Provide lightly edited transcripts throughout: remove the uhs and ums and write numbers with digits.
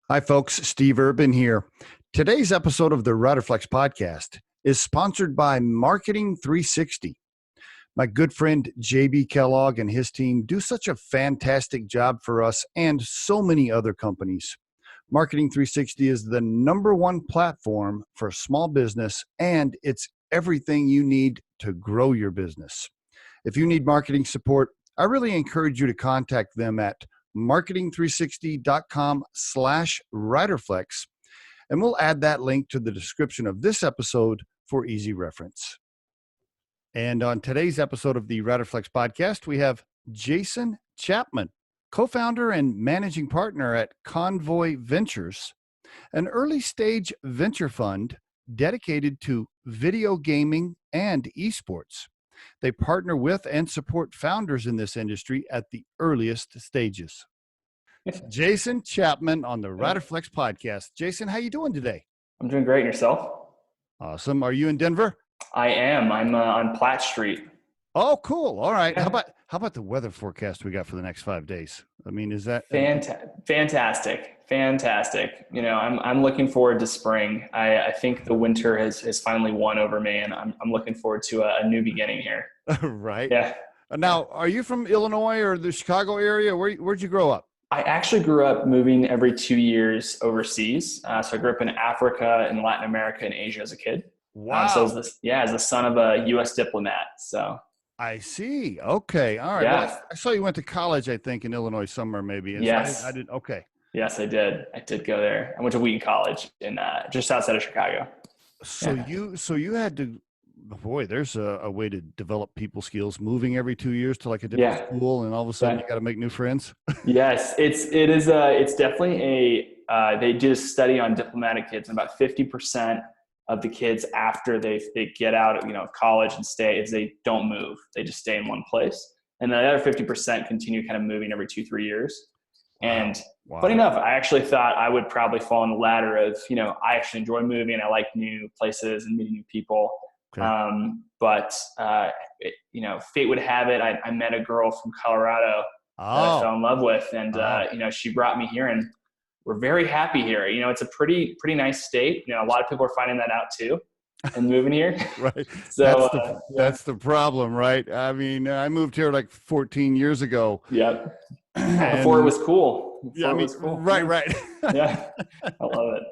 Hi, folks. Steve Urban here. Today's episode of the Riderflex podcast is sponsored by Marketing 360. My good friend JB Kellogg and his team do such a fantastic job for us and so many other companies. Marketing 360 is the number one platform for small business, and it's everything you need to grow your business. If you need marketing support, I really encourage you to contact them at marketing360.com/Riderflex, and we'll add that link to the description of this episode for easy reference. And on today's episode of the Riderflex podcast, we have Jason Chapman, co-founder and managing partner at Konvoy Ventures, an early-stage venture fund dedicated to video gaming and esports. They partner with and support founders in this industry at the earliest stages. Jason Chapman on the Riderflex podcast. Jason, how you doing today? I'm doing great. And yourself? Awesome. Are you in Denver? I am. I'm on Platt Street. Oh, cool. All right. Yeah. How about the weather forecast we got for the next 5 days? I mean, is that Fantastic? You know, I'm looking forward to spring. I think the winter has finally won over me, and I'm looking forward to a new beginning here. Right? Yeah. Now, are you from Illinois or the Chicago area? Where'd you grow up? I actually grew up moving every 2 years overseas. So I grew up in Africa and Latin America and Asia as a kid. Wow. So as the son of a U.S. diplomat. So. I see. Okay. All right. Yeah. Well, I saw you went to college, I think, in Illinois somewhere, maybe. And yes. So I did. Okay. Yes, I did. I did go there. I went to Wheaton College in just outside of Chicago. So you had to. Boy, there's a way to develop people skills. Moving every 2 years to like a different school, and all of a sudden you got to make new friends. Yes, it's definitely they did a study on diplomatic kids, and about 50% of the kids after they get out of college and they don't move. They just stay in one place. And the other 50% continue kind of moving every 2-3 years. And funny enough, I actually thought I would probably fall on the ladder of, I actually enjoy moving. I like new places and meeting new people. Okay. But fate would have it. I met a girl from Colorado that I fell in love with, and she brought me here, and we're very happy here. It's a pretty nice state. A lot of people are finding that out too and moving here. Right. So that's the problem, right? I mean, I moved here like 14 years ago. Yep. Before it was cool. Right. Yeah. I love it.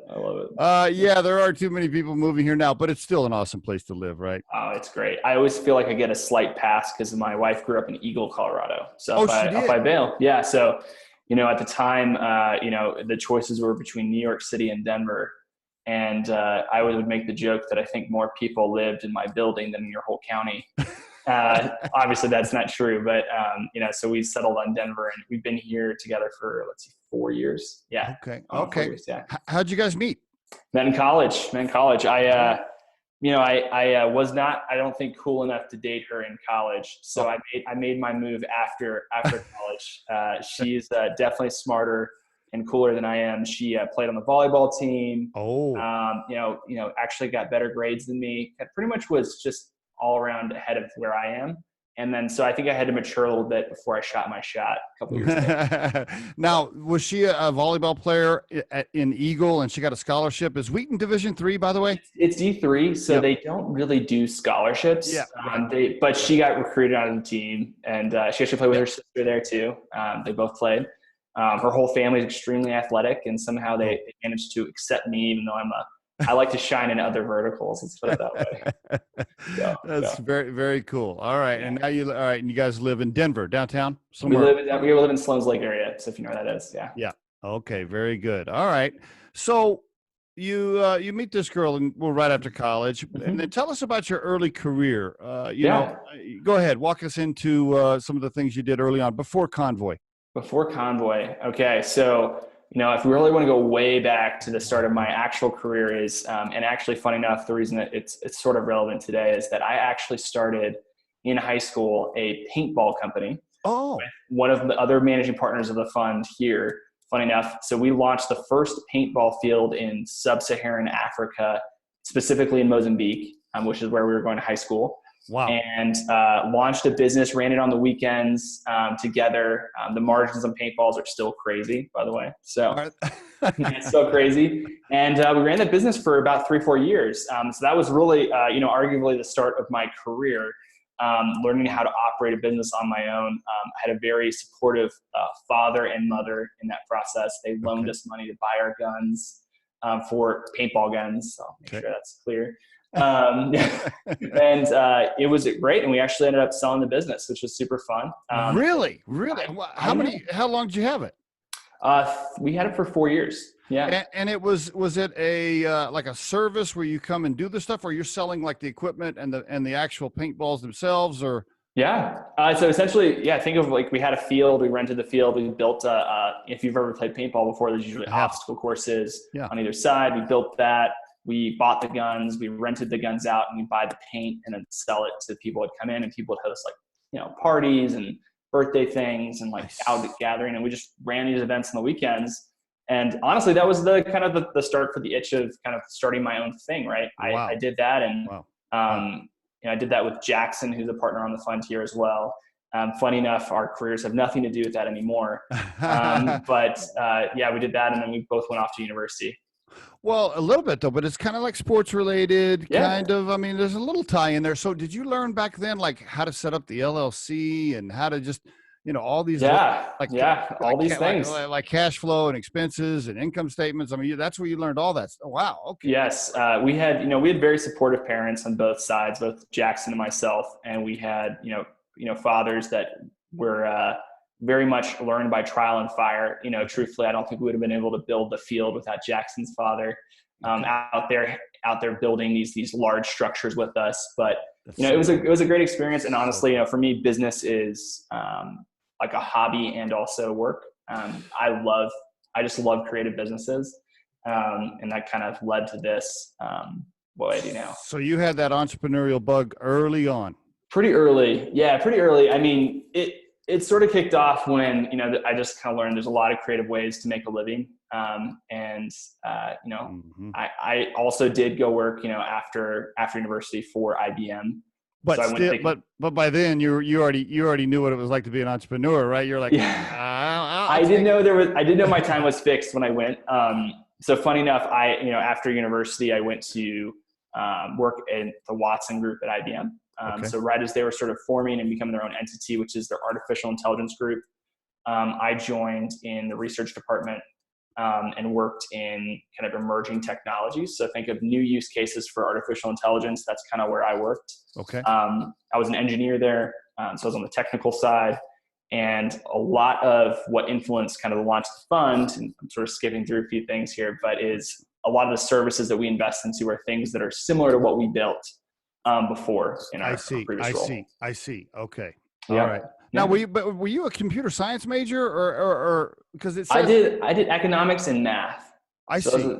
Yeah, there are too many people moving here now, but it's still an awesome place to live, right? Oh, it's great. I always feel like I get a slight pass because my wife grew up in Eagle, Colorado. So up by Vail. Yeah. So, at the time, the choices were between New York City and Denver. And I would make the joke that I think more people lived in my building than in your whole county. Obviously that's not true, but so we settled on Denver, and we've been here together for 4 years. Yeah. Okay. 4 years, yeah. How'd you guys meet? Met in college. I was not, I don't think, cool enough to date her in college. So I made my move after college. She's definitely smarter and cooler than I am. She played on the volleyball team. Actually got better grades than me. It pretty much was just all around ahead of where I am. And then, so I think I had to mature a little bit before I shot my shot a couple years ago. Now, was she a volleyball player in Eagle, and she got a scholarship? Is Wheaton Division III, by the way? It's D3, so They don't really do scholarships. Yeah. But she got recruited out of the team, and she actually played with her sister there too. They both played. Her whole family is extremely athletic, and somehow they managed to accept me, even though I like to shine in other verticals. Let's put it that way. That's very, very cool. All right. Yeah. And now and you guys live in Denver, downtown somewhere? We live in Sloan's Lake area. So if you know where that is. Yeah. Yeah. Okay. Very good. All right. So you meet this girl right after college, and then tell us about your early career. Go ahead. Walk us into some of the things you did early on before Konvoy. Okay. So, if we really want to go way back to the start of my actual career is, and actually funny enough, the reason that it's sort of relevant today is that I actually started in high school a paintball company. Oh. With one of the other managing partners of the fund here, funny enough. So we launched the first paintball field in sub-Saharan Africa, specifically in Mozambique, which is where we were going to high school. Wow. and launched a business, ran it on the weekends together. The margins on paintballs are still crazy, by the way. So it's so crazy. And we ran that business for about 3-4 years. So that was really, arguably the start of my career, learning how to operate a business on my own. I had a very supportive father and mother in that process. They loaned us money to buy our guns, for paintball guns. So I'll make sure that's clear. And it was great. And we actually ended up selling the business, which was super fun. Really? How long did you have it? We had it for 4 years. Yeah. And it was it a like a service where you come and do the stuff, or you're selling like the equipment and the actual paintballs themselves, or? Yeah. So essentially, think of like we had a field, we rented the field, we built if you've ever played paintball before, there's usually obstacle courses on either side. We built that. We bought the guns, we rented the guns out, and we buy the paint and then sell it to people that come in, and people would host like, parties and birthday things and like out gathering. And we just ran these events on the weekends. And honestly, that was the kind of the start for the itch of kind of starting my own thing. Right. I did that. And, I did that with Jackson, who's a partner on the fund here as well. Funny enough, our careers have nothing to do with that anymore. But we did that. And then we both went off to university. Well, a little bit though, but it's kind of like sports related, kind of. I mean, there's a little tie in there. So did you learn back then, like how to set up the LLC and how to just, all these, all these things like cash flow and expenses and income statements. I mean, that's where you learned all that. Oh, wow. Okay. Yes. We had very supportive parents on both sides, both Jackson and myself. And we had, fathers that were, very much learned by trial and fire. Truthfully, I don't think we would have been able to build the field without Jackson's father out there building these large structures with us. But it was a great experience. And honestly, for me, business is like a hobby and also work. I just love creative businesses, and that kind of led to this what I do now. So you had that entrepreneurial bug early on. Pretty early, pretty early. I mean, it sort of kicked off when, I just kind of learned there's a lot of creative ways to make a living. I also did go work, after university for IBM. But so but by then you already knew what it was like to be an entrepreneur, right? You're like, I didn't know my time was fixed when I went. So funny enough, after university, I went to work in the Watson group at IBM. So right as they were sort of forming and becoming their own entity, which is their artificial intelligence group, I joined in the research department and worked in kind of emerging technologies. So think of new use cases for artificial intelligence. That's kind of where I worked. Okay. I was an engineer there. So I was on the technical side. And a lot of what influenced kind of the launch of the fund, and I'm sort of skipping through a few things here, but is a lot of the services that we invest into are things that are similar to what we built before in our previous role. I see. Okay. All right. Now, were you a computer science major or because it says I did economics and math. I see.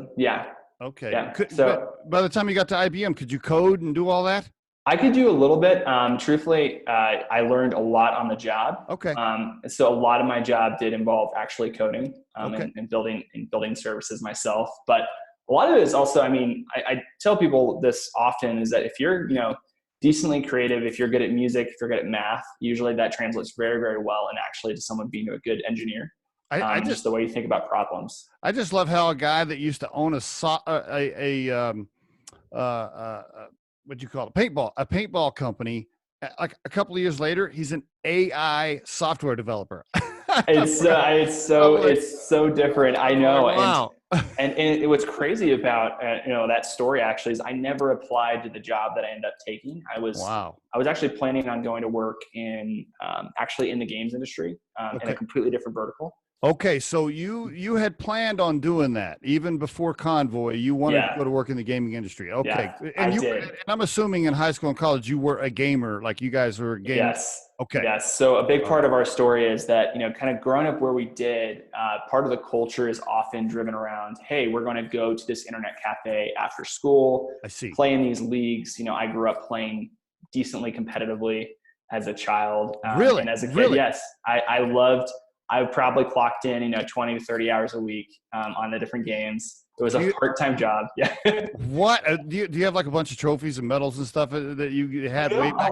Okay. Yeah. So by the time you got to IBM, could you code and do all that? I could do a little bit. Truthfully, I learned a lot on the job. Okay. So a lot of my job did involve actually coding and building services myself. But a lot of it is also, I tell people this often, is that if you're, decently creative, if you're good at music, if you're good at math, usually that translates very, very well and actually to someone being a good engineer. Just the way you think about problems. I just love how a guy that used to own a paintball company, like a couple of years later, he's an AI software developer. It's so different. I know. Wow. And what's crazy about that story actually is I never applied to the job that I ended up taking. I was actually planning on going to work in actually in the games industry in a completely different vertical. Okay, so you had planned on doing that even before Konvoy. You wanted to go to work in the gaming industry. Okay, and and I'm assuming in high school and college you were a gamer, like you guys were gamers. Yes. Okay. Yes. So a big part of our story is that kind of growing up where we did, part of the culture is often driven around, hey, we're going to go to this internet cafe after school. I see. Play in these leagues. I grew up playing decently competitively as a child. Really? And as a kid, yes, I probably clocked in, 20 to 30 hours a week on the different games. It was a part-time job. Yeah. What do you have like a bunch of trophies and medals and stuff that you had way back?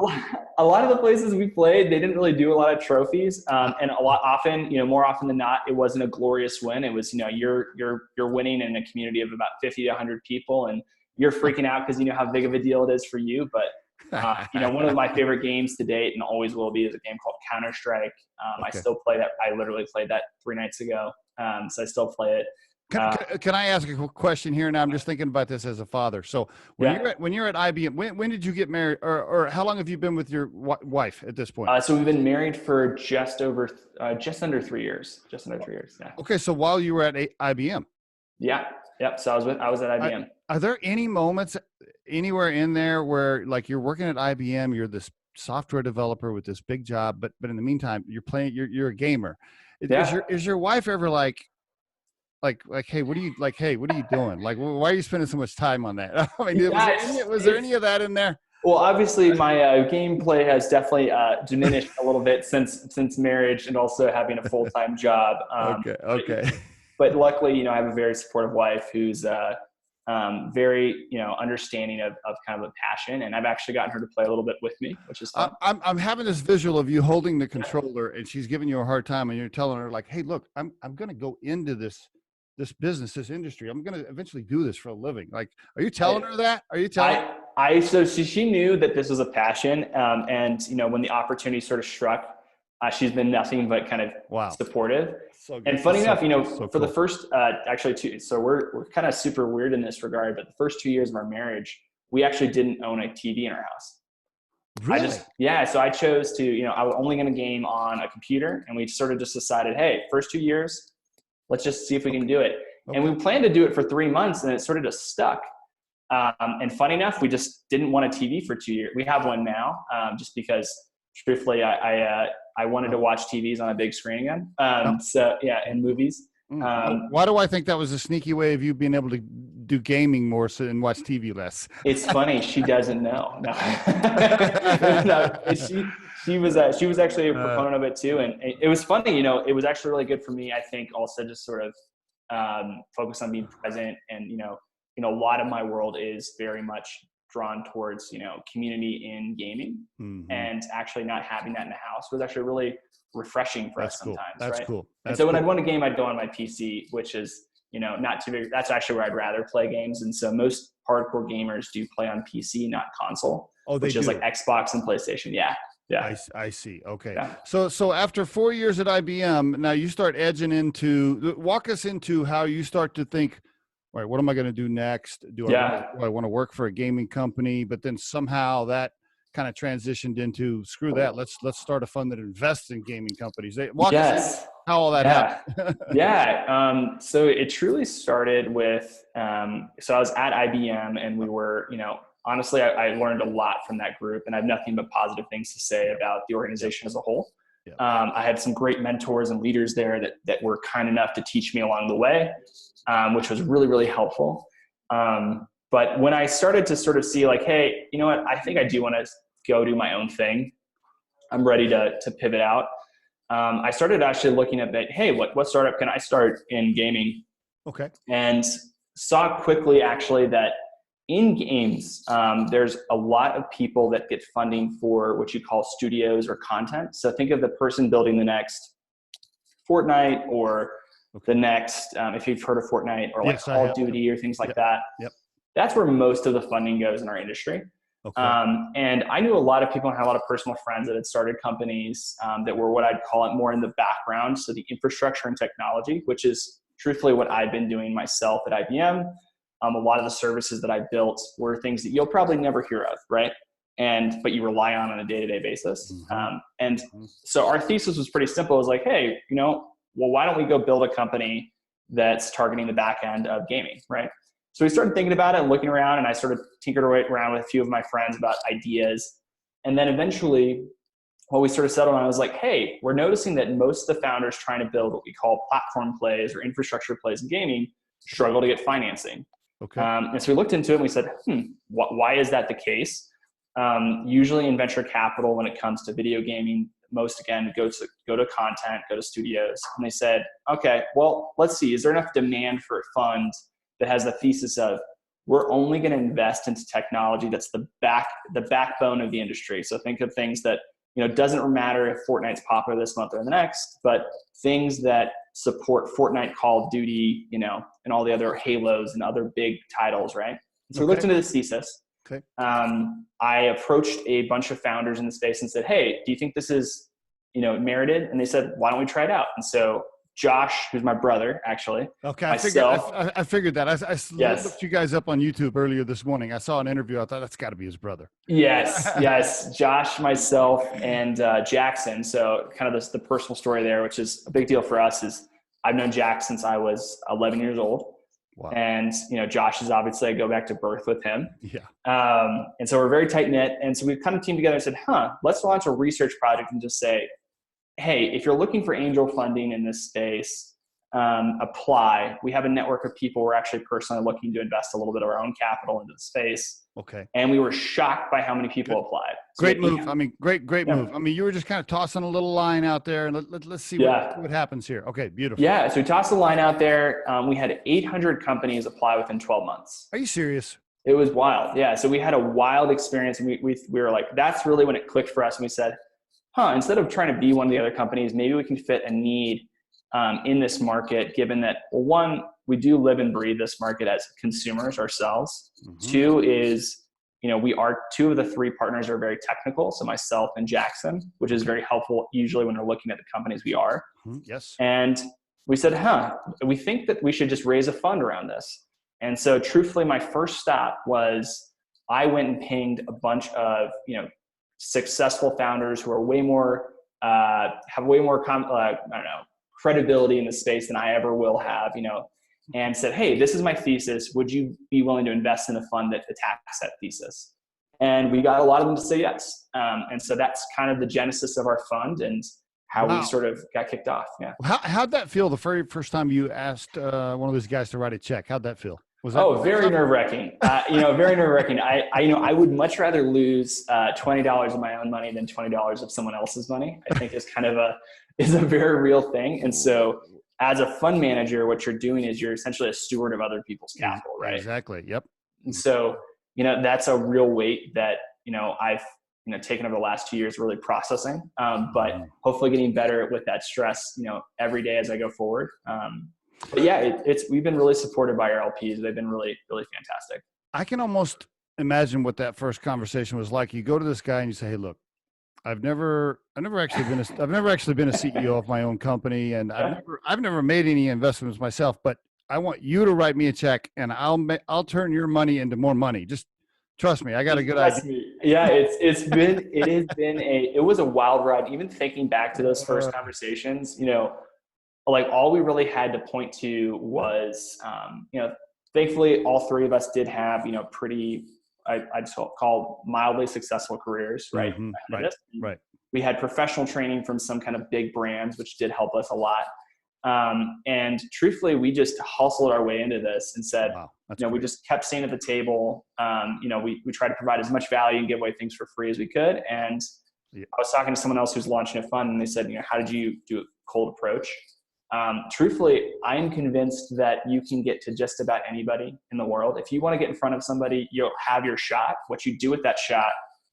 A lot of the places we played, they didn't really do a lot of trophies, and more often than not, it wasn't a glorious win. It was, you're winning in a community of about 50 to 100 people, and you're freaking out because you know how big of a deal it is for you. But one of my favorite games to date and always will be is a game called Counter-Strike. I still play that. I literally played that 3 nights ago, so I still play it. Can I ask a question here? Now I'm just thinking about this as a father. So when you're at IBM, when did you get married, or how long have you been with your wife at this point? So we've been married for just under 3 years. Just under 3 years. Yeah. Okay, so while you were at IBM. Yeah. Yep. So I was at IBM. Are there any moments anywhere in there where like you're working at IBM, you're this software developer with this big job, but in the meantime you're a gamer? Is your wife ever like, hey, what are you doing? Like, why are you spending so much time on that? I mean, was there any of that in there? Well, obviously my gameplay has definitely diminished a little bit since marriage and also having a full-time job. Okay. But luckily, I have a very supportive wife who's very, understanding of kind of a passion. And I've actually gotten her to play a little bit with me, which is fun. I'm having this visual of you holding the controller and she's giving you a hard time and you're telling her like, hey, look, I'm going to go into this business, this industry. I'm going to eventually do this for a living. Like, are you telling her that? Are you telling her? So she knew that this was a passion. And, when the opportunity sort of struck, she's been nothing but kind of supportive. So and funny enough, for the first, so we're kind of super weird in this regard, but the first 2 years of our marriage, we actually didn't own a TV in our house. Really? So I chose to, I was only going to game on a computer, and we sort of just decided, hey, first 2 years, let's just see if we can do it. Okay. And we planned to do it for 3 months, and it sort of just stuck. And funny enough, we just didn't want a TV for 2 years. We have one now, just because truthfully, I wanted to watch TVs on a big screen again. And movies. Why do I think that was a sneaky way of you being able to do gaming more and watch TV less? It's funny. She doesn't know. No. She was actually a proponent of it too. And it was funny, it was actually really good for me. I think also just sort of focus on being present. And, a lot of my world is very much drawn towards, community in gaming, and actually not having that in the house was actually really refreshing for us sometimes. That's cool. And so when I'd want a game, I'd go on my PC, which is, not too big. That's actually where I'd rather play games. And so most hardcore gamers do play on PC, not console, which is like Xbox and PlayStation. Yeah. Yeah. I see. Okay. Yeah. So after 4 years at IBM, now you start walk us into how you start to think, all right, what am I going to do next? Do I want to work for a gaming company? But then somehow that kind of transitioned into screw that. Let's start a fund that invests in gaming companies. Walk us into how all that happened. So it truly started with, so I was at IBM and we were, honestly, I learned a lot from that group, and I have nothing but positive things to say about the organization as a whole. I had some great mentors and leaders there that were kind enough to teach me along the way, which was really, really helpful. But when I started to sort of see like, hey, you know what, I think I do want to go do my own thing. I'm ready to pivot out. I started actually looking at that. Hey, what startup can I start in gaming? Okay. And saw quickly actually that in games, there's a lot of people that get funding for what you call studios or content. So think of the person building the next Fortnite or the next, if you've heard of Fortnite or like Call of Duty or things like that. Yep. That's where most of the funding goes in our industry. Okay. And I knew a lot of people and had a lot of personal friends that had started companies that were what I'd call it more in the background. So the infrastructure and technology, which is truthfully what I've been doing myself at IBM. A lot of the services that I built were things that you'll probably never hear of, right? But you rely on a day-to-day basis. So our thesis was pretty simple. It was like, hey, why don't we go build a company that's targeting the back end of gaming, right? So we started thinking about it and looking around, and I sort of tinkered around with a few of my friends about ideas. And then eventually what we sort of settled on was like, hey, we're noticing that most of the founders trying to build what we call platform plays or infrastructure plays in gaming struggle to get financing. Okay. And so we looked into it and we said, why is that the case? Usually in venture capital, when it comes to video gaming, most, again, go to content, go to studios. And they said, okay, well, let's see, is there enough demand for a fund that has the thesis of, we're only going to invest into technology that's the backbone of the industry. So think of things that, it doesn't matter if Fortnite's popular this month or the next, but things that support Fortnite, Call of Duty, and all the other Halos and other big titles, right? So we looked into this thesis. Okay. I approached a bunch of founders in the space and said, hey, do you think this is, merited? And they said, why don't we try it out? And so Josh, who's my brother, actually. Okay, I figured that. I looked you guys up on YouTube earlier this morning. I saw an interview. I thought that's got to be his brother. Yes. Josh, myself, and Jackson. So kind of the personal story there, which is a big deal for us, is I've known Jack since I was 11 years old. Wow. And, Josh is obviously, I go back to birth with him. Yeah. And so we're very tight knit. And so we've kind of teamed together and said, let's launch a research project and just say, hey, if you're looking for angel funding in this space, apply. We have a network of people. We're actually personally looking to invest a little bit of our own capital into the space. Okay. And we were shocked by how many people applied. So great move. I mean, great move. I mean, you were just kind of tossing a little line out there, and let's see what happens here. Okay, beautiful. Yeah, so we tossed a line out there. We had 800 companies apply within 12 months. Are you serious? It was wild. Yeah, so we had a wild experience, and we were like, that's really when it clicked for us, and we said, instead of trying to be one of the other companies, maybe we can fit a need in this market, given that, well, one, we do live and breathe this market as consumers ourselves. Mm-hmm. Two is, we are two of the three partners are very technical. So myself and Jackson, which is very helpful usually when we're looking at the companies we are. Mm-hmm. Yes. And we said, we think that we should just raise a fund around this. And so truthfully, my first stop was I went and pinged a bunch of, successful founders who are way more, have way more, credibility in the space than I ever will have, and said, hey, this is my thesis. Would you be willing to invest in a fund that attacks that thesis? And we got a lot of them to say yes. And so that's kind of the genesis of our fund and how we sort of got kicked off. Yeah. How'd that feel the very first time you asked one of those guys to write a check? How'd that feel? Was that very nerve-wracking. Very nerve-wracking. I would much rather lose $20 of my own money than $20 of someone else's money. I think is kind of a very real thing. And so as a fund manager, what you're doing is you're essentially a steward of other people's capital, right? Exactly. Yep. And so, that's a real weight that, I've, taken over the last 2 years really processing, but hopefully getting better with that stress, every day as I go forward. But yeah, we've been really supported by our LPs. They've been really, really fantastic. I can almost imagine what that first conversation was like. You go to this guy and you say, hey, look, I've never actually been a CEO of my own company, and I've never made any investments myself, but I want you to write me a check and I'll turn your money into more money. Just trust me. I got a good idea. Yeah. It was a wild ride. Even thinking back to those first conversations, like all we really had to point to was, thankfully all three of us did have, pretty, I'd call mildly successful careers, right? Mm-hmm. Right. We had professional training from some kind of big brands, which did help us a lot. And truthfully, we just hustled our way into this and said, we just kept staying at the table. We tried to provide as much value and give away things for free as we could. And I was talking to someone else who's launching a fund, and they said, how did you do a cold approach? Truthfully, I'm convinced that you can get to just about anybody in the world. If you want to get in front of somebody, you'll have your shot. What you do with that shot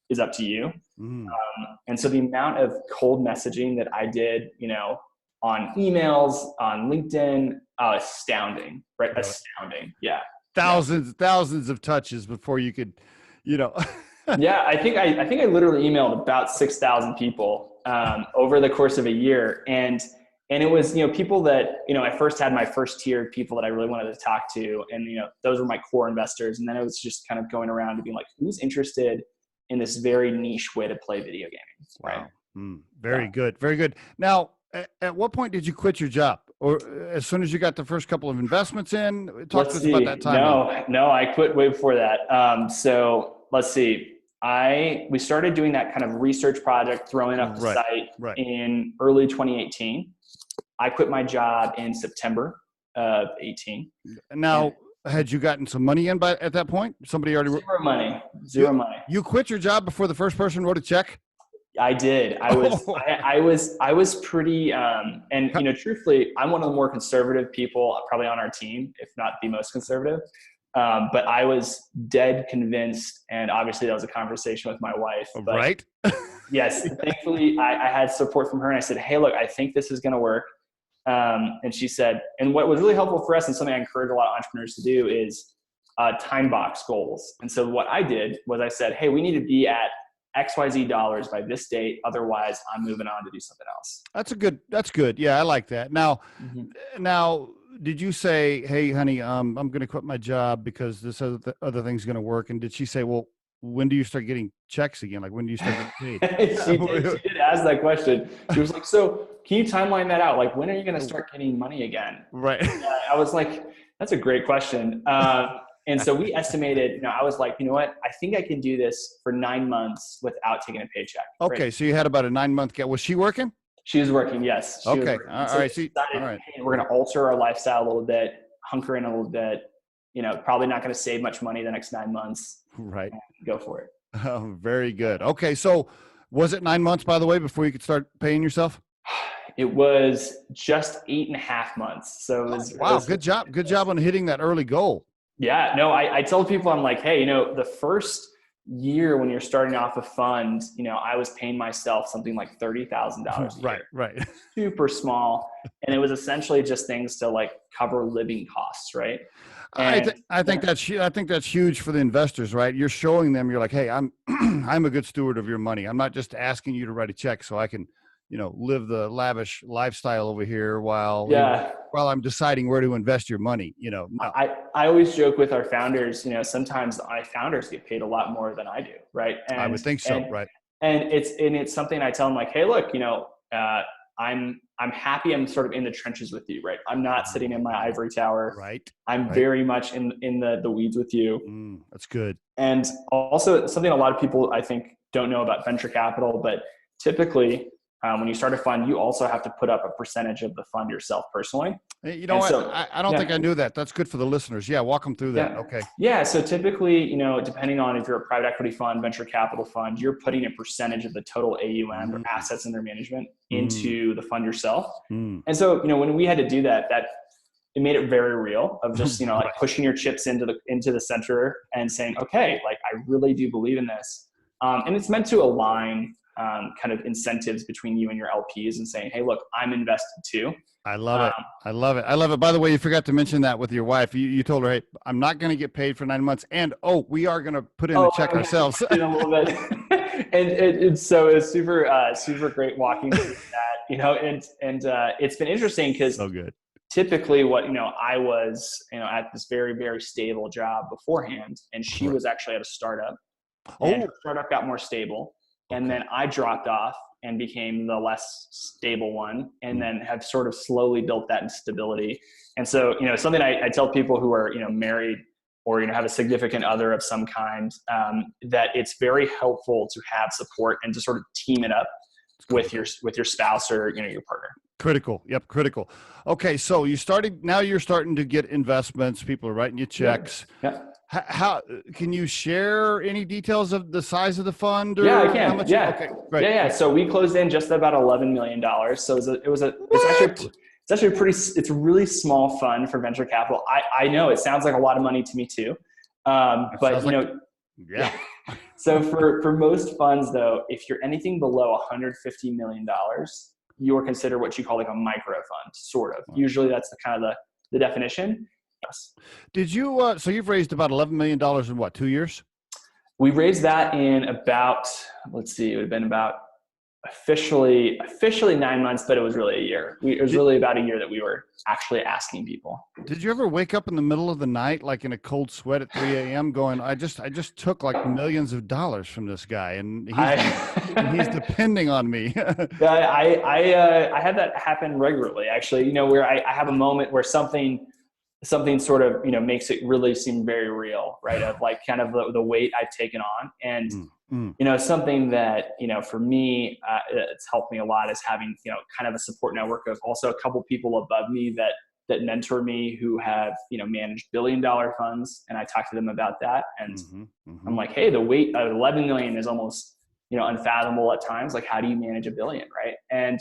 is up to you. And so the amount of cold messaging that I did, on emails, on LinkedIn, astounding, right? Really? Astounding. Yeah. Thousands of touches before you could, Yeah. I think I literally emailed about 6,000 people, over the course of a year. And it was, people that, I first had my first tier of people that I really wanted to talk to. And, those were my core investors. And then it was just kind of going around to being like, who's interested in this very niche way to play video gaming? Right. Wow. Very good. Very good. Now, at what point did you quit your job? Or as soon as you got the first couple of investments in? Talk to us about that time. No, I quit way before that. So let's see. We started doing that kind of research project, throwing up the site in early 2018. I quit my job in September of 18. Now, had you gotten some money in at that point? Somebody already Zero money. You quit your job before the first person wrote a check? I did. I was pretty, and truthfully, I'm one of the more conservative people probably on our team, if not the most conservative. But I was dead convinced, and obviously that was a conversation with my wife. But Right. yes, thankfully I had support from her, and I said, "Hey, look, I think this is going to work." And she said, and what was really helpful for us, and something I encourage a lot of entrepreneurs to do, is time box goals. And so what I did was I said, "Hey, we need to be at XYZ dollars by this date. Otherwise, I'm moving on to do something else." That's good. Yeah, I like that. Now, Mm-hmm. now, did you say, "Hey, honey, I'm going to quit my job because this other thing's going to work"? And did she say, "Well, when do you start getting checks again? Like, when do you start getting paid?" She did ask that question. She was like, "So can you timeline that out? Like, when are you going to start getting money again?" Right. I was like, "That's a great question." And so we estimated, I was like, you know what? I think I can do this for 9 months without taking a paycheck. Okay. Right? So you had about a 9-month gap. Was she working? She was working. Yes. She was Okay. working. All So right. we See, decided, all right. hey, we're going to alter our lifestyle a little bit, hunker in a little bit, probably not going to save much money the next 9 months. Right. Go for it. Oh, very good. Okay. So was it 9 months, by the way, before you could start paying yourself? It was just 8.5 months. So it was, wow. Good job. Good job on hitting that early goal. Yeah, no, I told people, I'm like, hey, the first year when you're starting off a fund, I was paying myself something like $30,000 a Right. year. Right. Super small. And it was essentially just things to like cover living costs. Right. And I think that's huge for the investors, right? You're showing them, you're like, "Hey, I'm I'm a good steward of your money. I'm not just asking you to write a check so I can, live the lavish lifestyle over here while yeah, while I'm deciding where to invest your money." No. I always joke with our founders, sometimes my founders get paid a lot more than I do. Right. I would think so, right? And it's something I tell them, like, hey, look, I'm happy I'm sort of in the trenches with you, right? I'm not sitting in my ivory tower. Right. I'm very much in the weeds with you. That's good. And also something a lot of people, I think, don't know about venture capital, but typically when you start a fund, you also have to put up a percentage of the fund yourself personally. Hey, you know what? So, I don't think I knew that. That's good for the listeners. Yeah, walk them through that. Yeah. Okay. Yeah. So typically, depending on if you're a private equity fund, venture capital fund, you're putting a percentage of the total AUM or assets under management into the fund yourself. And so, when we had to do that it made it very real of just, like pushing your chips into the center and saying, okay, like I really do believe in this. And it's meant to align kind of incentives between you and your LPs and saying, hey, look, I'm invested too. I love it. I love it. I love it. By the way, you forgot to mention that with your wife. You told her, "Hey, I'm not going to get paid for 9 months. And, we are going to put in a check ourselves." In a little bit. and so it's super great walking through that, and it's been interesting because so good. Typically what, I was, at this very, very stable job beforehand, and she was actually at a startup. And her startup got more stable. And then I dropped off and became the less stable one, and then have sort of slowly built that instability. And so, something I tell people who are, married or, have a significant other of some kind, that it's very helpful to have support and to sort of team it up with your spouse or, your partner. Critical. Yep. Critical. Okay. So now you're starting to get investments. People are writing you checks. Yeah. How can you share any details of the size of the fund? Yeah, I can. How much? Yeah. Okay, great. Yeah. So we closed in just about $11 million. So it's actually it's a really small fund for venture capital. I know it sounds like a lot of money to me too. But yeah. So for most funds though, if you're anything below $150 million, you're considered what you call like a micro fund, sort of. Usually that's the kind of the definition. Yes. Did you, so you've raised about $11 million in what, 2 years? We raised that in about, let's see, it would have been about officially 9 months, but it was really a year. It was really about a year that we were actually asking people. Did you ever wake up in the middle of the night, like in a cold sweat at 3 a.m. going, I just took like millions of dollars from this guy and he's depending on me. I have that happen regularly, actually, where I have a moment where something sort of, makes it really seem very real, right? Of like kind of the weight I've taken on. And, something that, for me, it's helped me a lot is having, kind of a support network of also a couple people above me that mentor me who have, managed billion-dollar funds. And I talk to them about that. And I'm like, hey, the weight of 11 million is almost unfathomable at times. Like, how do you manage $1 billion, right? And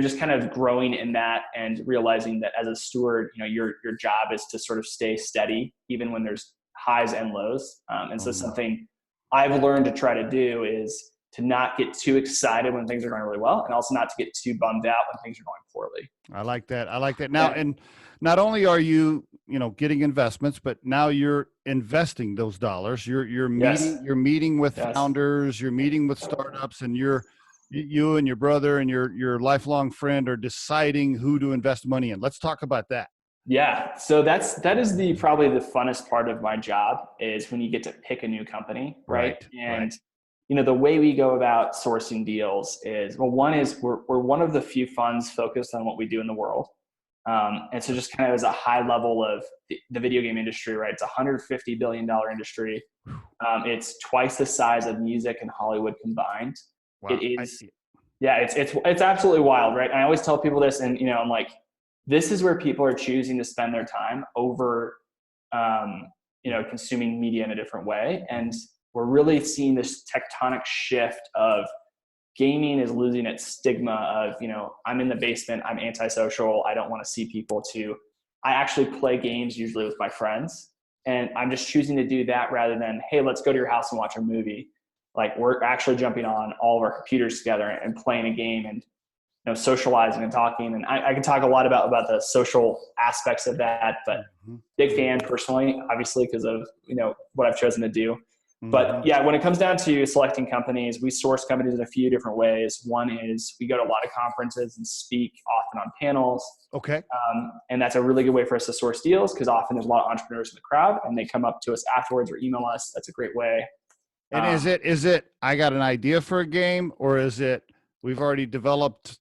just kind of growing in that and realizing that as a steward, your job is to sort of stay steady even when there's highs and lows. And so something I've learned to try to do is to not get too excited when things are going really well, and also not to get too bummed out when things are going poorly. I like that. Now, and not only are you, getting investments, but now you're investing those dollars. You're meeting with founders, you're meeting with startups, and you and your brother and your lifelong friend are deciding who to invest money in. Let's talk about that. Yeah. So that is probably the funnest part of my job, is when you get to pick a new company. Right. And, the way we go about sourcing deals is, well, one is we're one of the few funds focused on what we do in the world. And so just kind of as a high level of the video game industry, right? It's a $150 billion industry. It's twice the size of music and Hollywood combined. Wow, it is. It's absolutely wild. Right. And I always tell people this, and, I'm like, this is where people are choosing to spend their time over, consuming media in a different way. And we're really seeing this tectonic shift of gaming is losing its stigma of, I'm in the basement, I'm antisocial, I don't want to see people, to I actually play games usually with my friends, and I'm just choosing to do that rather than, hey, let's go to your house and watch a movie. Like, we're actually jumping on all of our computers together and playing a game and socializing and talking. And I can talk a lot about the social aspects of that, but big fan personally, obviously, because of, what I've chosen to do. But yeah, when it comes down to selecting companies, we source companies in a few different ways. One is we go to a lot of conferences and speak often on panels. Okay. And that's a really good way for us to source deals, because often there's a lot of entrepreneurs in the crowd and they come up to us afterwards or email us. That's a great way. And is it, I got an idea for a game, or is it, we've already developed,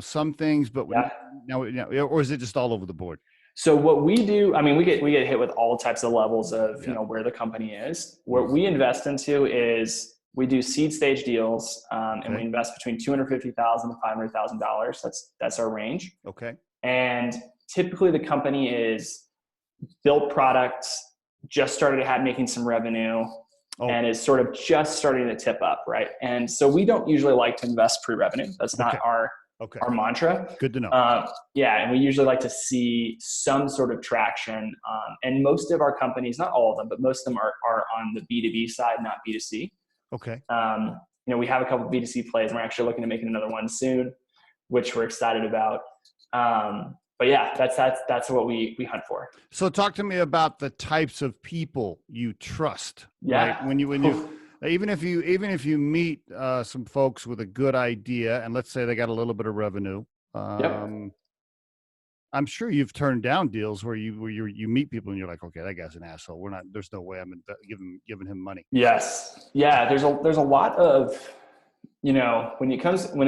some things, but or is it just all over the board? So what we do, we get hit with all types of levels of, where the company is. What we invest into is we do seed stage deals, and we invest between $250,000 to $500,000. That's our range. Okay. And typically the company is built products, just started making some revenue, and is sort of just starting to tip up, right? And so we don't usually like to invest pre-revenue. That's not our mantra. Good to know. And we usually like to see some sort of traction. And most of our companies, not all of them, but most of them are on the B2B side, not B2C. Okay. We have a couple of B2C plays, and we're actually looking to make another one soon, which we're excited about. But yeah, that's what we hunt for. So talk to me about the types of people you trust. Yeah. Right? When you even if you meet some folks with a good idea, and let's say they got a little bit of revenue, I'm sure you've turned down deals where you meet people and you're like, okay, that guy's an asshole. There's no way I'm giving him money. Yes. Yeah. There's a lot of, when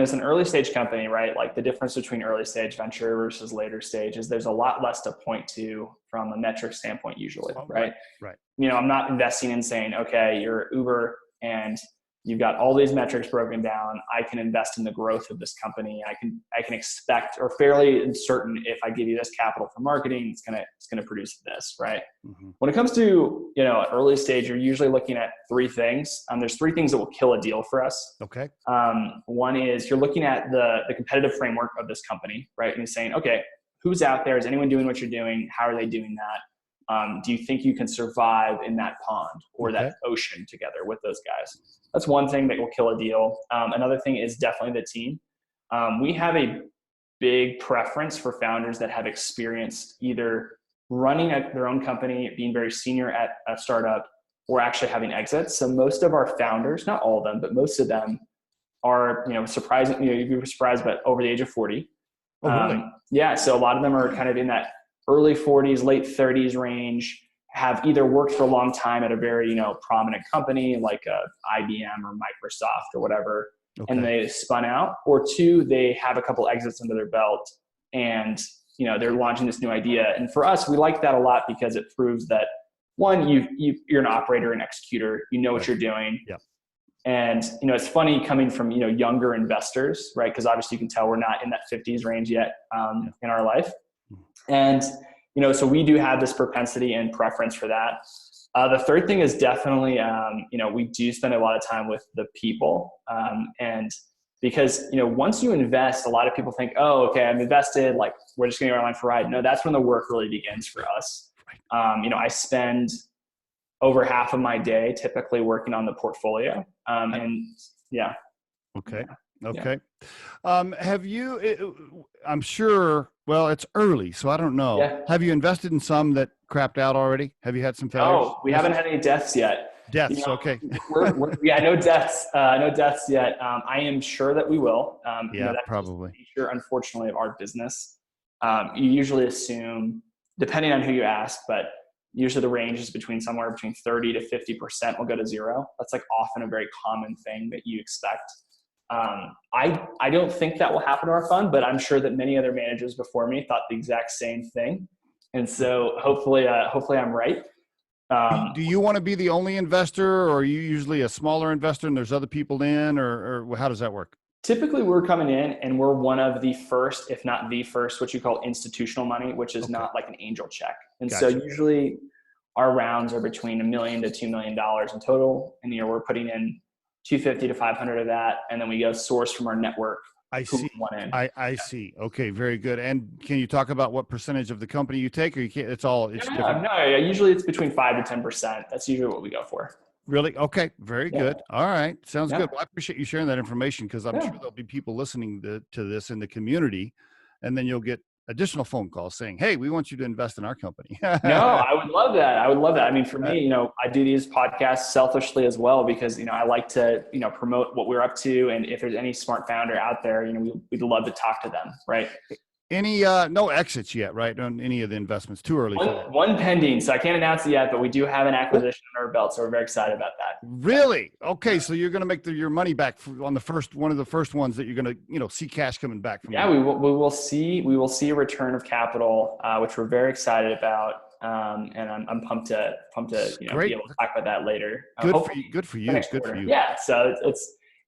it's an early stage company, right? Like, the difference between early stage venture versus later stage is there's a lot less to point to from a metric standpoint usually, right? Right. I'm not investing in saying, okay, you're Uber and you've got all these metrics broken down. I can invest in the growth of this company. I can expect, or fairly certain, if I give you this capital for marketing, it's gonna produce this, right? When it comes to early stage, you're usually looking at three things. There's three things that will kill a deal for us. Okay. One is you're looking at the competitive framework of this company, right? And you're saying, okay, who's out there? Is anyone doing what you're doing? How are they doing that? Do you think you can survive in that pond or that ocean together with those guys? That's one thing that will kill a deal. Another thing is definitely the team. We have a big preference for founders that have experienced either running their own company, being very senior at a startup, or actually having exits. So most of our founders, not all of them, but most of them are, surprising, you'd be surprised, but over the age of 40. Oh, really? Yeah. So a lot of them are kind of in that early 40s, late 30s range, have either worked for a long time at a very, prominent company like IBM or Microsoft or whatever, and they spun out, or two, they have a couple exits under their belt and, they're launching this new idea. And for us, we like that a lot because it proves that, one, you're an operator and executor, what you're doing. Yep. And, it's funny coming from, younger investors, right? Because obviously you can tell we're not in that 50s range yet in our life. And, so we do have this propensity and preference for that. The third thing is definitely, we do spend a lot of time with the people. And because, once you invest, a lot of people think, oh, okay, I'm invested, like we're just going to go online for a ride. No, that's when the work really begins for us. I spend over half of my day typically working on the portfolio. And yeah. Okay. Yeah. Okay. Have you, I'm sure, well, it's early, so I don't know. Yeah. Have you invested in some that crapped out already? Have you had some failures? No, we haven't had any deaths yet. Deaths. Okay. No deaths. No deaths yet. I am sure that we will. Yeah, That's probably. just the nature, unfortunately, of our business. You usually assume, depending on who you ask, but usually the range is somewhere between 30 to 50% will go to zero. That's like often a very common thing that you expect. I don't think that will happen to our fund, but I'm sure that many other managers before me thought the exact same thing. And so hopefully I'm right. Do you want to be the only investor, or are you usually a smaller investor and there's other people in, or how does that work? Typically, we're coming in and we're one of the first, if not the first, what you call institutional money, which is not like an angel check. And so usually our rounds are between $1 million to $2 million in total. And we're putting in 250 to 500 of that. And then we go source from our network. I see. I see. Okay, very good. And can you talk about what percentage of the company you take, or you can't? It's different. No, usually it's between 5 to 10%. That's usually what we go for. Really? Okay. Very good. All right. Sounds good. Well, I appreciate you sharing that information, because I'm sure there'll be people listening to this in the community, and then you'll get additional phone calls saying, hey, we want you to invest in our company. No, I would love that. I mean, for me, I do these podcasts selfishly as well, because, I like to, promote what we're up to. And if there's any smart founder out there, we'd love to talk to them. Right. Any, no exits yet, right? On any of the investments? Too early. One pending. So I can't announce it yet, but we do have an acquisition on our belt. So we're very excited about that. Really? Okay. So you're going to make your money back on one of the first ones that you're going to, see cash coming back from. Yeah, we will see a return of capital, which we're very excited about. And I'm pumped to be able to talk about that later. Good for you. Yeah. So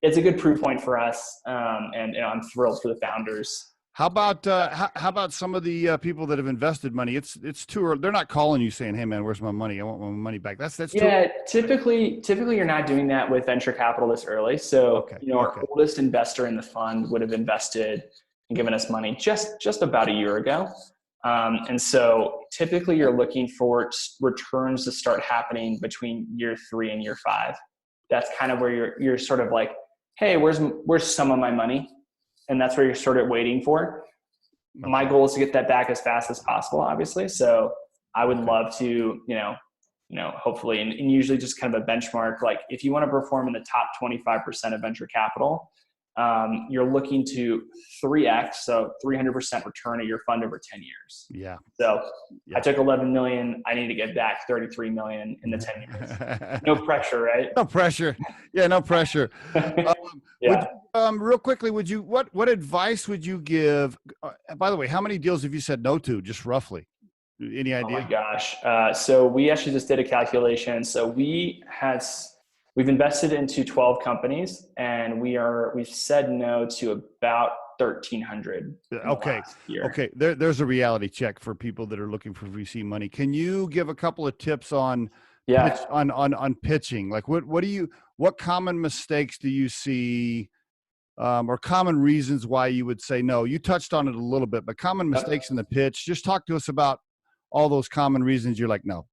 it's a good proof point for us. And I'm thrilled for the founders. How about some of the people that have invested money? It's too early. They're not calling you saying, "Hey man, where's my money? I want my money back." That's yeah. Typically you're not doing that with venture capital this early. So our oldest investor in the fund would have invested and given us money just about a year ago. And so typically you're looking for returns to start happening between year 3 and year 5. That's kind of where you're sort of like, hey, where's some of my money? And that's where you're sort of waiting for. Okay. My goal is to get that back as fast as possible, obviously. So I would love to, hopefully, and usually just kind of a benchmark. Like if you want to perform in the top 25% of venture capital, you're looking to 3x, so 300% return of your fund over 10 years. Yeah. So I took 11 million. I need to get back 33 million in the 10 years. No pressure, right? No pressure. Yeah, no pressure. Real quickly, what advice would you give? By the way, how many deals have you said no to, just roughly? Any idea? Oh my gosh. So we actually just did a calculation. So we've invested into 12 companies, and we've said no to about 1,300. Okay. Okay. There's a reality check for people that are looking for VC money. Can you give a couple of tips on pitching? Like what common mistakes do you see, or common reasons why you would say no? You touched on it a little bit, but common mistakes in the pitch. Just talk to us about all those common reasons you're like, no.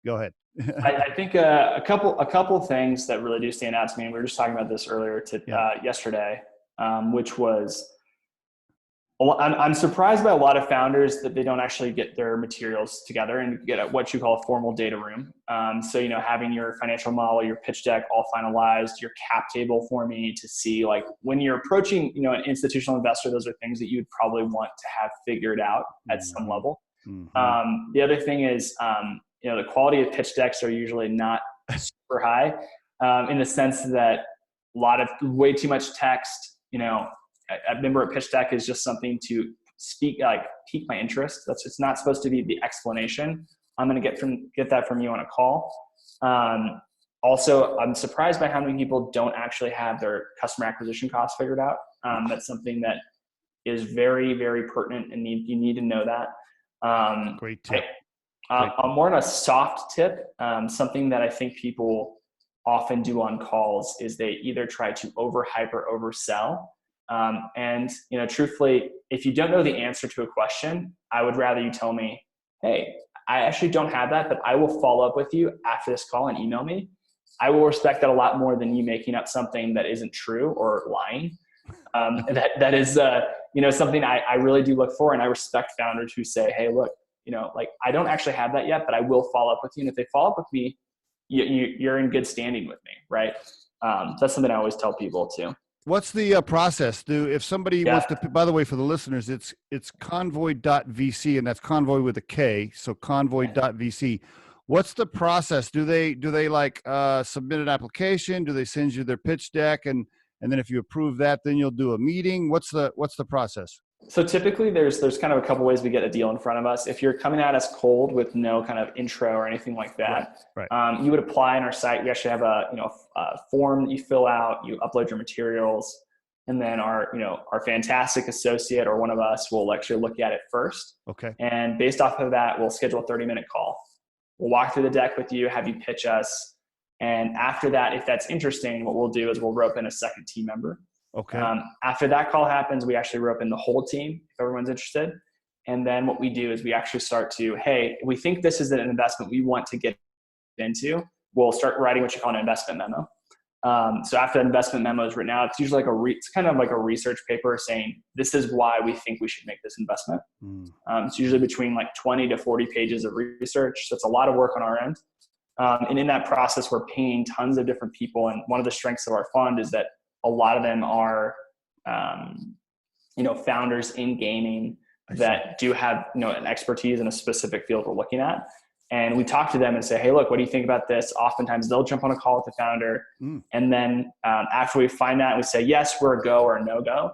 Go ahead. I think a couple things that really do stand out to me, and we were just talking about this earlier yesterday, which was I'm surprised by a lot of founders that they don't actually get their materials together and get what you call a formal data room. So having your financial model, your pitch deck all finalized, your cap table for me to see, like when you're approaching an institutional investor, those are things that you'd probably want to have figured out at some level. Mm-hmm. The other thing is the quality of pitch decks are usually not super high, in the sense that way too much text. I remember a pitch deck is just something to pique my interest. It's not supposed to be the explanation. I'm going to get that from you on a call. Also, I'm surprised by how many people don't actually have their customer acquisition costs figured out. That's something that is very, very pertinent, and you need to know that. Great tip. More on a soft tip, something that I think people often do on calls is they either try to overhype or oversell. And truthfully, if you don't know the answer to a question, I would rather you tell me, hey, I actually don't have that, but I will follow up with you after this call and email me. I will respect that a lot more than you making up something that isn't true or lying. That is, something I really do look for. And I respect founders who say, hey, look, I don't actually have that yet, but I will follow up with you. And if they follow up with me, you're in good standing with me. Right. That's something I always tell people too. What's the process? If somebody wants to, by the way, for the listeners, it's konvoy.vc, and that's Konvoy with a K. So konvoy.vc. What's the process? Do they like submit an application? Do they send you their pitch deck? And then if you approve that, then you'll do a meeting. What's the process? So typically there's kind of a couple ways we get a deal in front of us. If you're coming at us cold with no kind of intro or anything like that, right. You would apply on our site. We actually have a form that you fill out, you upload your materials, and then our fantastic associate or one of us will actually look at it first. Okay. And based off of that, we'll schedule a 30-minute call. We'll walk through the deck with you, have you pitch us. And after that, if that's interesting, what we'll do is we'll rope in a second team member. Okay. After that call happens, we actually rope in the whole team if everyone's interested. And then what we do is we actually start to, hey, we think this is an investment we want to get into. We'll start writing what you call an investment memo. So after the investment memo is written out, it's usually it's kind of like a research paper saying, this is why we think we should make this investment. It's usually between like 20 to 40 pages of research. So it's a lot of work on our end. And in that process, we're paying tons of different people. And one of the strengths of our fund is that a lot of them are, founders in gaming that do have, an expertise in a specific field we're looking at. And we talk to them and say, hey, look, what do you think about this? Oftentimes they'll jump on a call with the founder. And then after we find that, we say, yes, we're a go or a no-go.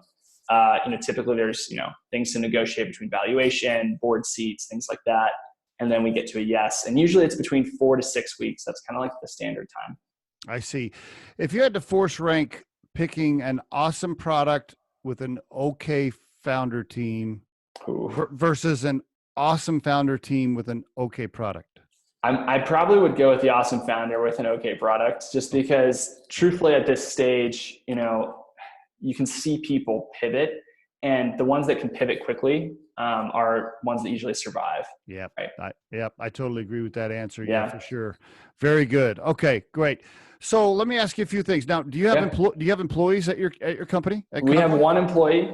Typically there's, things to negotiate between valuation, board seats, things like that. And then we get to a yes. And usually it's between 4 to 6 weeks. That's kind of like the standard time. I see. If you had to force rank picking an awesome product with an okay founder team versus an awesome founder team with an okay product, I probably would go with the awesome founder with an okay product, just because truthfully at this stage, you can see people pivot, and the ones that can pivot quickly are ones that usually survive. Yeah. Right? I totally agree with that answer. Yeah, for sure. Very good. Okay, great. So let me ask you a few things. Now, do you have employees at your company? We have one employee.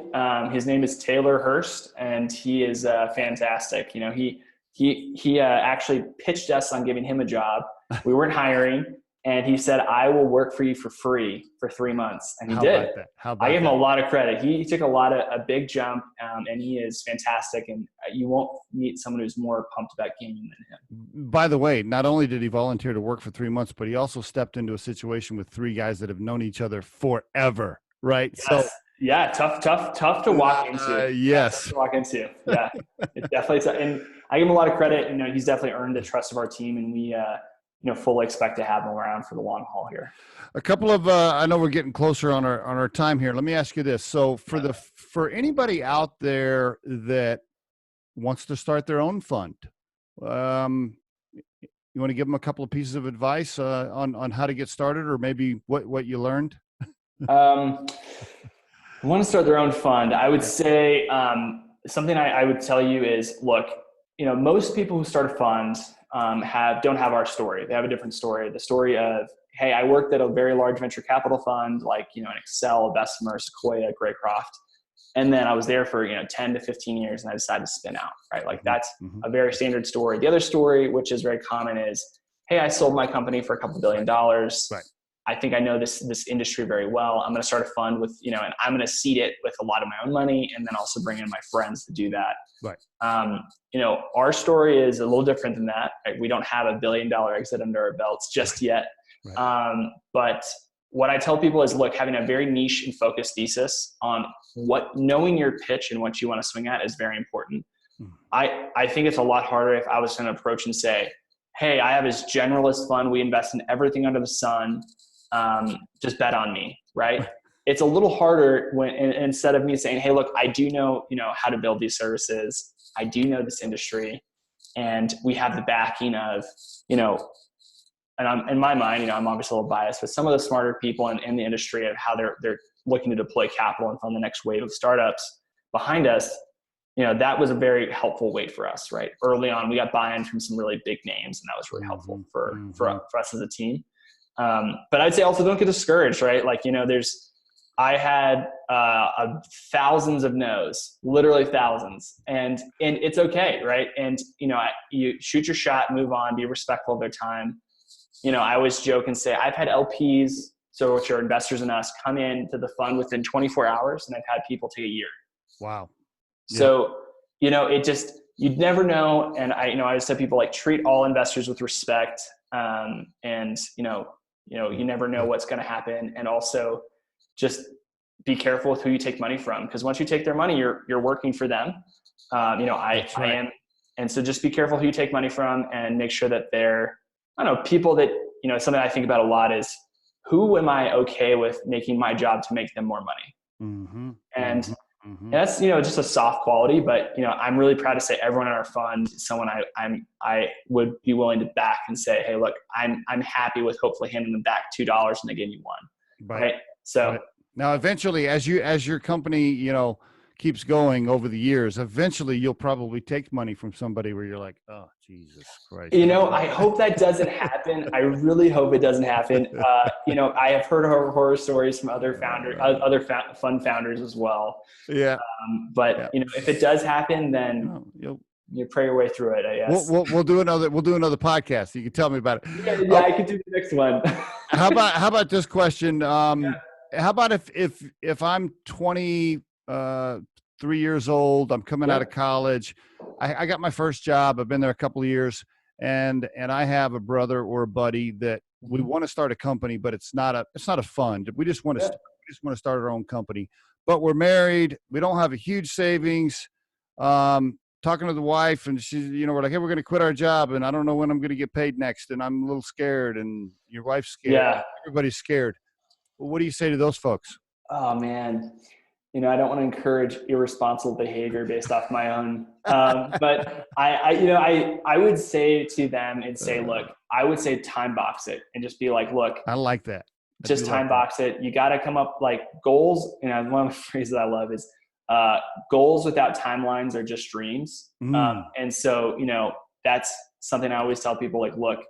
His name is Taylor Hurst, and he is fantastic. He actually pitched us on giving him a job. We weren't hiring, and he said, "I will work for you for free for 3 months," and he did. I give him a lot of credit. He took a big jump, and he is fantastic. And you won't meet someone who's more pumped about gaming than him. By the way, not only did he volunteer to work for 3 months, but he also stepped into a situation with 3 guys that have known each other forever. Right? Yes. So yeah, tough to walk into. Yes, tough to walk into. Yeah, it's definitely. And I give him a lot of credit. He's definitely earned the trust of our team, and we fully expect to have him around for the long haul here. A couple of I know we're getting closer on our time here. Let me ask you this. So for anybody out there that wants to start their own fund, you want to give them a couple of pieces of advice on how to get started, or maybe what you learned? Want to start their own fund? I would say something I would tell you is, look, most people who start a fund don't have our story. They have a different story. The story of, hey, I worked at a very large venture capital fund, like, an Excel, Bessemer, Sequoia, Greycroft. And then I was there for, 10 to 15 years and I decided to spin out, right? Like that's a very standard story. The other story, which is very common, is, hey, I sold my company for a couple $2 billion. Right. I think I know this industry very well. I'm going to start a fund with, and I'm going to seed it with a lot of my own money, and then also bring in my friends to do that. Right. Our story is a little different than that. Right? We don't have $1 billion exit under our belts just yet. Right. But what I tell people is, look, having a very niche and focused thesis on knowing your pitch and what you want to swing at is very important. I think it's a lot harder if I was going to approach and say, hey, I have this generalist fund. We invest in everything under the sun. Just bet on me, right? It's a little harder when instead of me saying, hey, look, I do know, how to build these services. I do know this industry. and we have the backing of, you know, and in my mind, you know, I'm obviously a little biased, but some of the smarter people in the industry of how they're looking to deploy capital and fund the next wave of startups behind us, you know, that was a very helpful way for us, right? Early on, we got buy-in from some really big names, and that was really helpful for us as a team. But I'd say also don't get discouraged, right? Like, you know, I had thousands of no's, literally thousands, and it's okay, right? And, you know, you shoot your shot, move on, be respectful of their time. You know, I always joke and say I've had LPs, so which are investors in us, come into the fund within 24 hours, and I've had people take a year. Wow. So, you know, you'd never know. And I always tell people, like, treat all investors with respect. And, you never know what's going to happen. And also just be careful with who you take money from. Because once you take their money, you're working for them. I am. And so just be careful who you take money from, and make sure that they're, people that, you know, something I think about a lot is, who am I okay with making my job to make them more money? And that's, you know, just a soft quality, but, you know, I'm really proud to say everyone in our fund is someone I would be willing to back and say, hey, look, I'm happy with hopefully handing them back $2 and they give me $1. Right. So now eventually, as your company, you know, keeps going over the years, eventually you'll probably take money from somebody where you're like, oh, Jesus Christ. You know, I hope that doesn't happen. I really hope it doesn't happen. You know, I have heard horror stories from other founders, fund founders as well. Yeah. But you know, if it does happen, then you pray your way through it, I guess. We'll do another podcast. You can tell me about it. Yeah, I could do the next one. How about this question? How about if I'm 23 years old, I'm coming out of college, I got my first job, I've been there a couple of years, and I have a brother or a buddy that we want to start a company, but it's not a fund. We just want to start our own company, but we're married. We don't have a huge savings. Talking to the wife, and she's, you know, we're like, hey, we're going to quit our job, and I don't know when I'm going to get paid next, and I'm a little scared, and your wife's scared. Yeah. Everybody's scared. Well, what do you say to those folks? Oh man. You know, I don't want to encourage irresponsible behavior based off my own. But I would say to them and say, look, I would say time box it and just be like, look, I like that. Just time box it. You got to come up like goals. You know, one of the phrases I love is goals without timelines are just dreams. And so, you know, that's something I always tell people, like, look,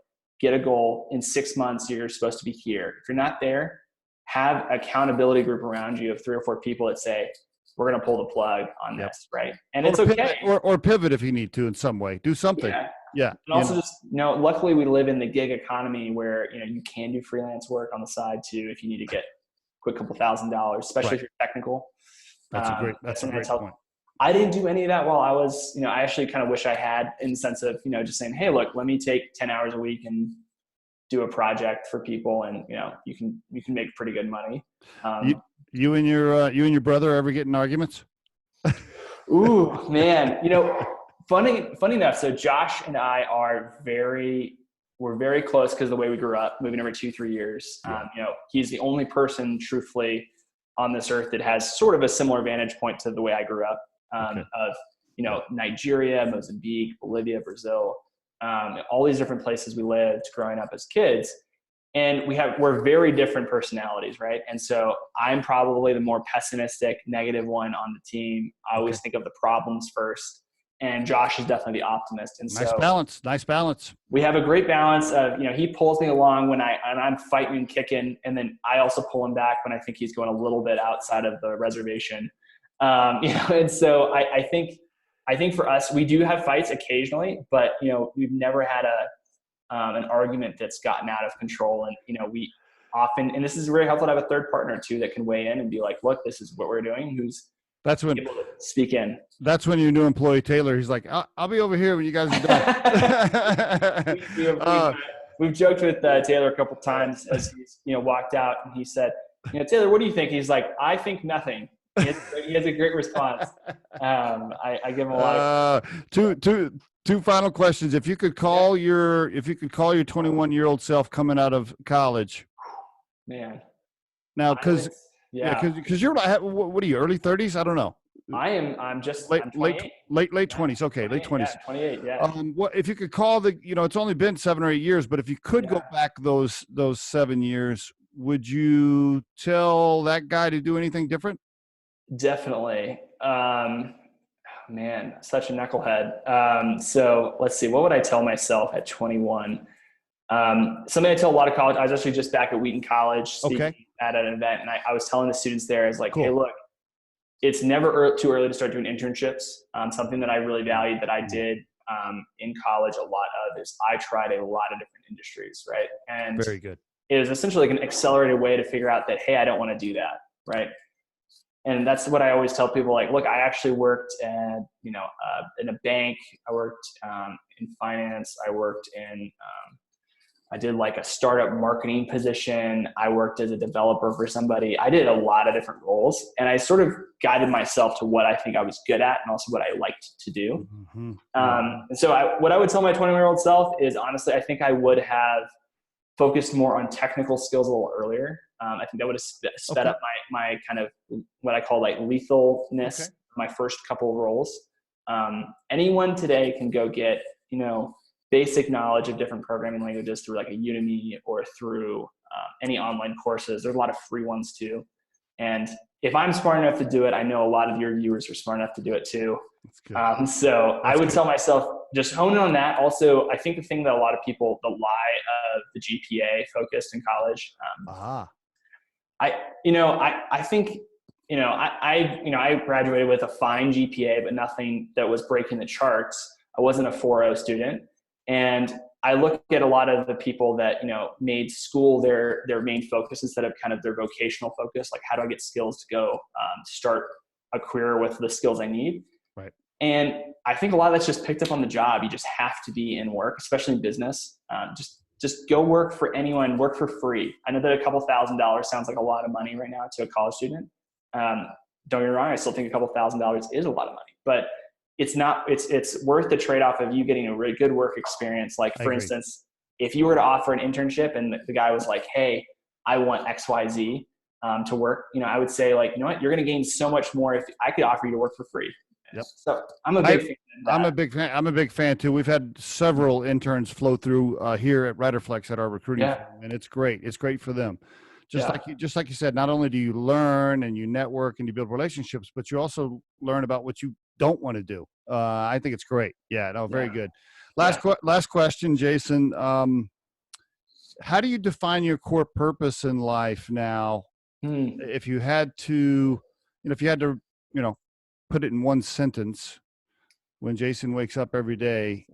get a goal in 6 months. You're supposed to be here. If you're not there, have accountability group around you of 3 or 4 people that say, we're going to pull the plug on this. Right. And it's okay. Or pivot if you need to in some way, do something. Yeah. And also just, you know, luckily we live in the gig economy where, you know, you can do freelance work on the side too, if you need to get a quick couple $1,000s, especially if you're technical. That's a great point. I didn't do any of that while I was, you know, I actually kind of wish I had, in the sense of, you know, just saying, hey, look, let me take 10 hours a week and do a project for people, and, you know, you can make pretty good money. You and your brother ever get in arguments? Ooh, man, you know, funny enough. So Josh and I we're very close because of the way we grew up, moving over 2-3 years. You know, he's the only person, truthfully, on this earth that has sort of a similar vantage point to the way I grew up, of, you know, Nigeria, Mozambique, Bolivia, Brazil, all these different places we lived growing up as kids. And we're very different personalities, right? And so I'm probably the more pessimistic, negative one on the team. I always think of the problems first. And Josh is definitely the optimist. And nice balance. We have a great balance of, you know, he pulls me along when I'm fighting and kicking, and then I also pull him back when I think he's going a little bit outside of the reservation. You know, and so I think for us, we do have fights occasionally, but, you know, we've never had an argument that's gotten out of control. And, you know, we often, and this is very helpful to have a third partner too that can weigh in and be like, look, this is what we're doing. That's when able to speak in. That's when your new employee Taylor, he's like, I'll be over here when you guys are done. We've joked with Taylor a couple of times as he's, you know, walked out, and he said, you know, Taylor, what do you think? He's like, I think nothing. He has a great response. I give him a lot of two final questions. If you could call your 21-year-old self coming out of college, man. Now, because you're like, what are you, early 30s? I don't know. I'm Late, I'm late, 28. late Yeah, 20s. Okay. Late 28. Yeah, 20s. 28. Yeah. What if you could call it's only been 7 or 8 years, but if you could go Yeah, back those 7 years, would you tell that guy to do anything different? definitely. Man, such a knucklehead. So let's see. What would I tell myself at 21? Something I tell a lot of college. I was actually just back at Wheaton College speaking Okay, at an event, and I was telling the students there, I was like, "Hey, cool. look, it's never too early to start doing internships." Something that I really valued that I did in college a lot of is I tried a lot of different industries, right? And Very good. it was essentially like an accelerated way to figure out that, hey, I don't want to do that, right? And that's what I always tell people. Like, look, I actually worked at, in a bank. I worked in finance. I did like a startup marketing position. I worked as a developer for somebody. I did a lot of different roles, and I sort of guided myself to what I think I was good at and also what I liked to do. Mm-hmm. And so what I would tell my 21-year-old self is, honestly, I think I would have focused more on technical skills a little earlier. I think that would have sped Okay. up my kind of what I call like lethalness, Okay. my first couple of roles. Anyone today can go get, basic knowledge of different programming languages through like a Udemy or through any online courses. There's a lot of free ones too. And if I'm smart enough to do it, I know a lot of your viewers are smart enough to do it too. That's good. So I That's would good. tell myself, just hone in on that. Also, I think the thing that a lot of people, the lie of the GPA focused in college, Ah. I think, I graduated with a fine GPA, but nothing that was breaking the charts. I wasn't a 4.0 student. And I look at a lot of the people that, made school their main focus instead of kind of their vocational focus. Like, how do I get skills to go start a career with the skills I need? Right. And I think a lot of that's just picked up on the job. You just have to be in work, especially in business. Just go work for anyone, work for free. I know that a couple $1,000s sounds like a lot of money right now to a college student. Don't get me wrong, I still think a couple $1,000s is a lot of money, but it's not, it's worth the trade-off of you getting a really good work experience. Like, for instance, if you were to offer an internship and the guy was like, hey, I want XYZ to work, I would say, like, you know what, you're going to gain so much more if I could offer you to work for free. Yep. So I'm a big fan of that. I'm a big fan too. We've had several interns flow through here at Riderflex at our recruiting firm, and it's great. It's great for them. Just like you said, not only do you learn and you network and you build relationships, but you also learn about what you don't want to do. I think it's great. Yeah, no, very good. Last question, Jason. How do you define your core purpose in life now? If you had to, put it in one sentence, when Jason wakes up every day,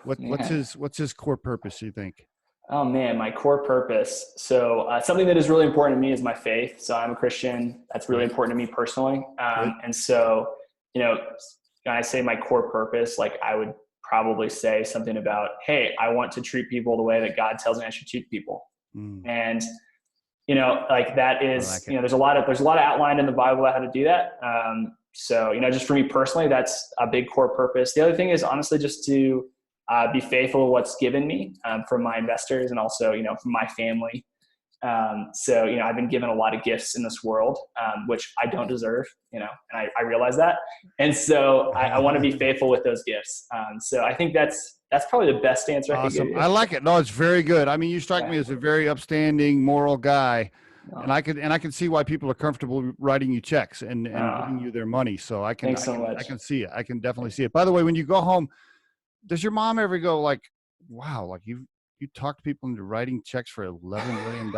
what's his core purpose, you think? Oh man, my core purpose. So something that is really important to me is my faith. So I'm a Christian. That's really important to me personally. And so, when I say my core purpose, like, I would probably say something about, hey, I want to treat people the way that God tells me I should treat people. And, like, that is, there's a lot of outlined in the Bible about how to do that. So, just for me personally, that's a big core purpose. The other thing is, honestly, just to be faithful to what's given me from my investors and also, from my family. So, I've been given a lot of gifts in this world, which I don't deserve, and I realize that. And so I want to be faithful with those gifts. So I think that's probably the best answer I could give you. I like it. No, it's very good. I mean, you strike me as a very upstanding, moral guy. And I can see why people are comfortable writing you checks and giving you their money. So I can see it. I can definitely see it. By the way, when you go home, does your mom ever go like, wow, like you talk to people into writing checks for $11 million?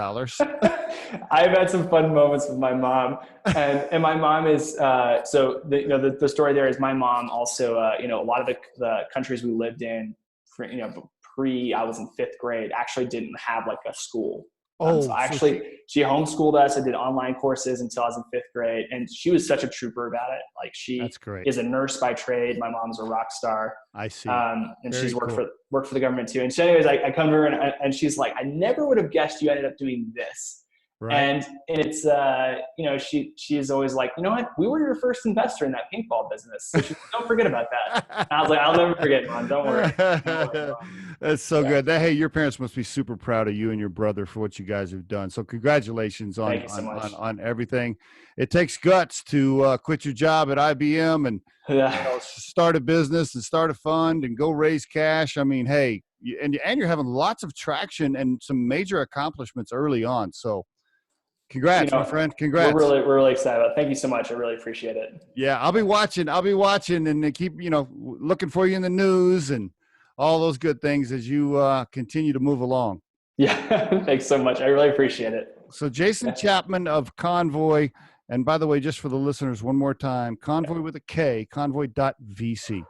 I've had some fun moments with my mom, and my mom is so the story there is my mom also a lot of the countries we lived in, I was in 5th grade, actually didn't have like a school. She homeschooled us. I did online courses until I was in 5th grade, and she was such a trooper about it. Like, That's great. is a nurse by trade. My mom's a rock star. I see. And she's worked for the government too. And so, anyways, I come to her and she's like, I never would have guessed you ended up doing this. Right. And it's she's always like, you know what? We were your first investor in that paintball business. So don't forget about that. And I was like, I'll never forget, Mom. Don't worry. That's so Yeah. good. Hey, your parents must be super proud of you and your brother for what you guys have done. So congratulations Thank you so much. on everything. It takes guts to quit your job at IBM and Yeah. start a business and start a fund and go raise cash. I mean, hey, and you're having lots of traction and some major accomplishments early on. So You congrats, my know, friend. Congrats. we're really excited about it. Thank you so much. I really appreciate it. Yeah, I'll be watching. I'll be watching and keep, looking for you in the news and all those good things as you continue to move along. Yeah. Thanks so much. I really appreciate it. So Jason Yeah. Chapman of Konvoy, and by the way, just for the listeners, one more time, Konvoy with a K, konvoy.vc.